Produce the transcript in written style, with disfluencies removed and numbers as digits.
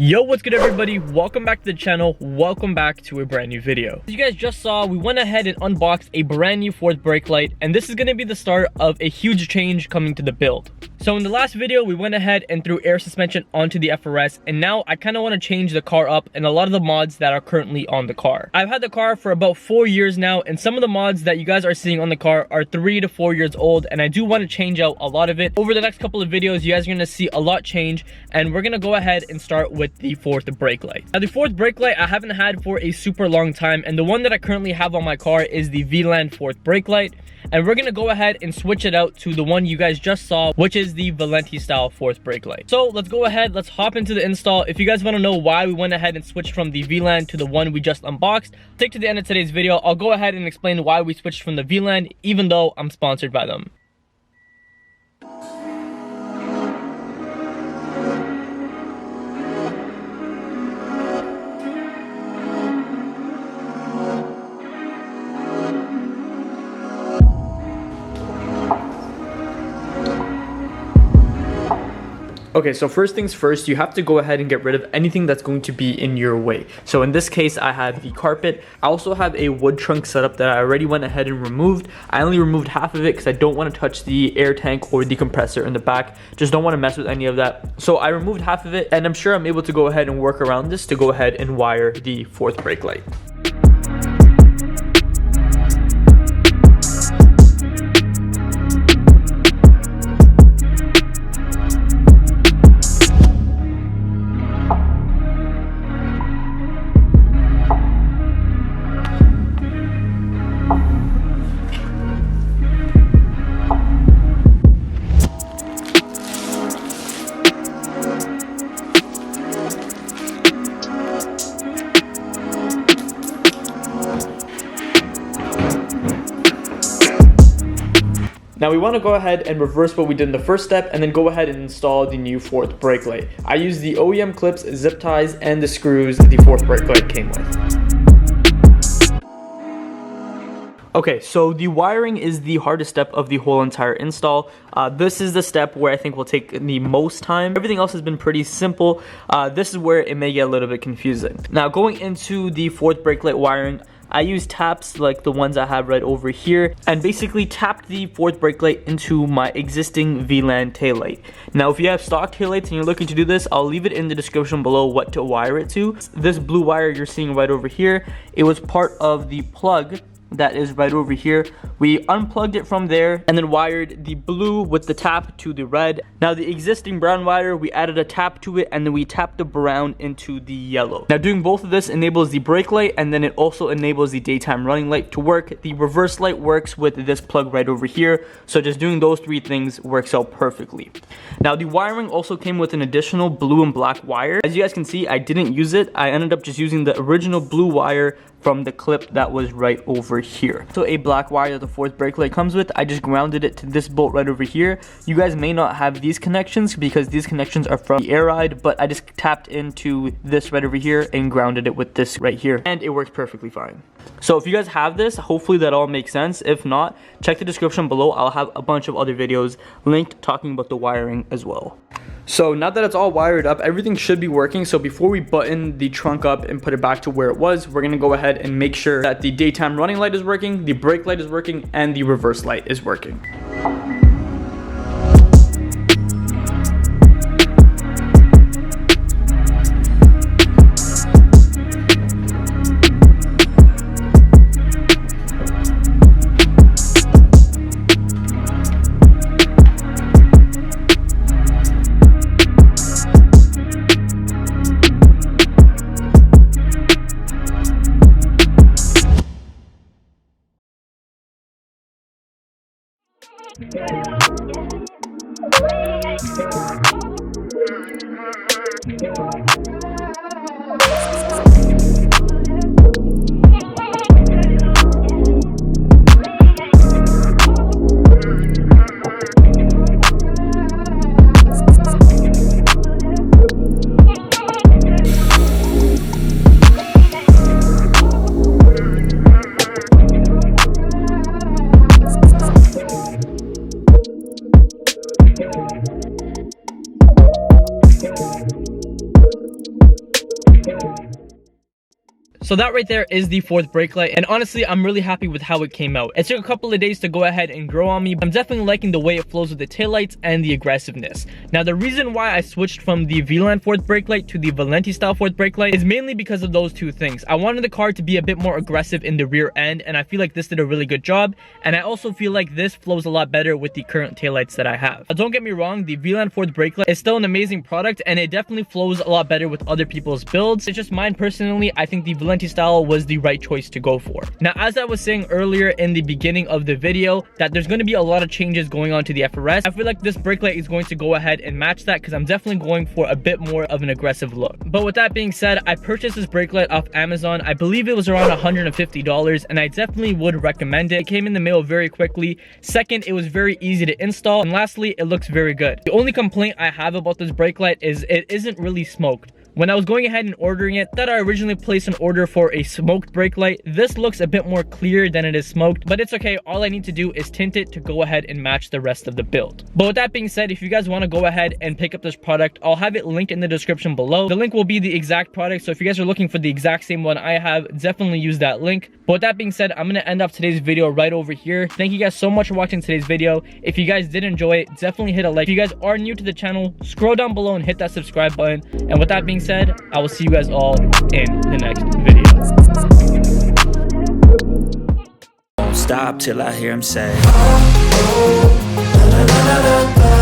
Yo, what's good everybody? Welcome back to the channel. Welcome back to a brand new video. As you guys just saw, we went ahead and unboxed a brand new fourth brake light, and this is going to be the start of a huge change coming to the build. So in the last video, we went ahead and threw air suspension onto the FRS, and now I kind of want to change the car up and a lot of the mods that are currently on the car. I've had the car for about 4 years now, and some of the mods that you guys are seeing on the car are 3 to 4 years old, and I do want to change out a lot of it. Over the next couple of videos, you guys are going to see a lot change, and we're going to go ahead and start with the fourth brake light. Now the fourth brake light I haven't had for a super long time, and the one that I currently have on my car is the VLAN fourth brake light, and we're gonna go ahead and switch it out to the one you guys just saw, which is the Valenti style fourth brake light. So let's go ahead, let's hop into the install. If you guys want to know why we went ahead and switched from the VLAN to the one we just unboxed, stick to the end of today's video. I'll go ahead and explain why we switched from the VLAN, even though I'm sponsored by them. Okay, so first things first, you have to go ahead and get rid of anything that's going to be in your way. So in this case, I have the carpet. I also have a wood trunk setup that I already went ahead and removed. I only removed half of it because I don't want to touch the air tank or the compressor in the back. Just don't want to mess with any of that. So I removed half of it, and I'm sure I'm able to go ahead and work around this to go ahead and wire the fourth brake light. Now we want to go ahead and reverse what we did in the first step and then go ahead and install the new fourth brake light. I used the OEM clips, zip ties, and the screws the fourth brake light came with. Okay, so the wiring is the hardest step of the whole entire install. This is the step where I think will take the most time. Everything else has been pretty simple. This is where it may get a little bit confusing. Now going into the fourth brake light wiring, I used taps like the ones I have right over here, and basically tapped the fourth brake light into my existing VLAN taillight. Now if you have stock taillights and you're looking to do this, I'll leave it in the description below what to wire it to. This blue wire you're seeing right over here, it was part of the plug that is right over here. We unplugged it from there and then wired the blue with the tap to the red. Now the existing brown wire, we added a tap to it, and then we tapped the brown into the yellow. Now doing both of this enables the brake light, and then it also enables the daytime running light to work. The reverse light works with this plug right over here, so just doing those three things works out perfectly. Now the wiring also came with an additional blue and black wire. As you guys can see, I didn't use it. I ended up just using the original blue wire from the clip that was right over here. So a black wire that the fourth brake light comes with, I just grounded it to this bolt right over here. You guys may not have these connections because these connections are from the air ride, but I just tapped into this right over here and grounded it with this right here, and it works perfectly fine. So if you guys have this, hopefully that all makes sense. If not, check the description below. I'll have a bunch of other videos linked talking about the wiring as well. So now that it's all wired up, everything should be working. So before we button the trunk up and put it back to where it was, we're gonna go ahead and make sure that the daytime running light is working, the brake light is working, and the reverse light is working. So that right there is the fourth brake light, and honestly I'm really happy with how it came out. It took a couple of days to go ahead and grow on me, but I'm definitely liking the way it flows with the taillights and the aggressiveness. Now the reason why I switched from the VLAN fourth brake light to the Valenti style fourth brake light is mainly because of those two things. I wanted the car to be a bit more aggressive in the rear end, and I feel like this did a really good job, and I also feel like this flows a lot better with the current taillights that I have. Don't get me wrong, the VLAN fourth brake light is still an amazing product, and it definitely flows a lot better with other people's builds. It's just mine personally, I think the Valenti style was the right choice to go for. Now, as I was saying earlier in the beginning of the video, that there's going to be a lot of changes going on to the FRS. I feel like this brake light is going to go ahead and match that, because I'm definitely going for a bit more of an aggressive look. But with that being said, I purchased this brake light off Amazon. I believe it was around $150, and I definitely would recommend it. It came in the mail very quickly. Second, it was very easy to install, and lastly, it looks very good. The only complaint I have about this brake light is it isn't really smoked. When I was going ahead and ordering it, that I originally placed an order for a smoked brake light. This looks a bit more clear than it is smoked, but it's okay. All I need to do is tint it to go ahead and match the rest of the build. But with that being said, if you guys want to go ahead and pick up this product, I'll have it linked in the description below. The link will be the exact product, so if you guys are looking for the exact same one I have, definitely use that link. But with that being said, I'm going to end off today's video right over here. Thank you guys so much for watching today's video. If you guys did enjoy it, definitely hit a like. If you guys are new to the channel, scroll down below and hit that subscribe button. And with that being said, I will see you guys all in the next video. Stop till I hear him say, la, la, la, la, la.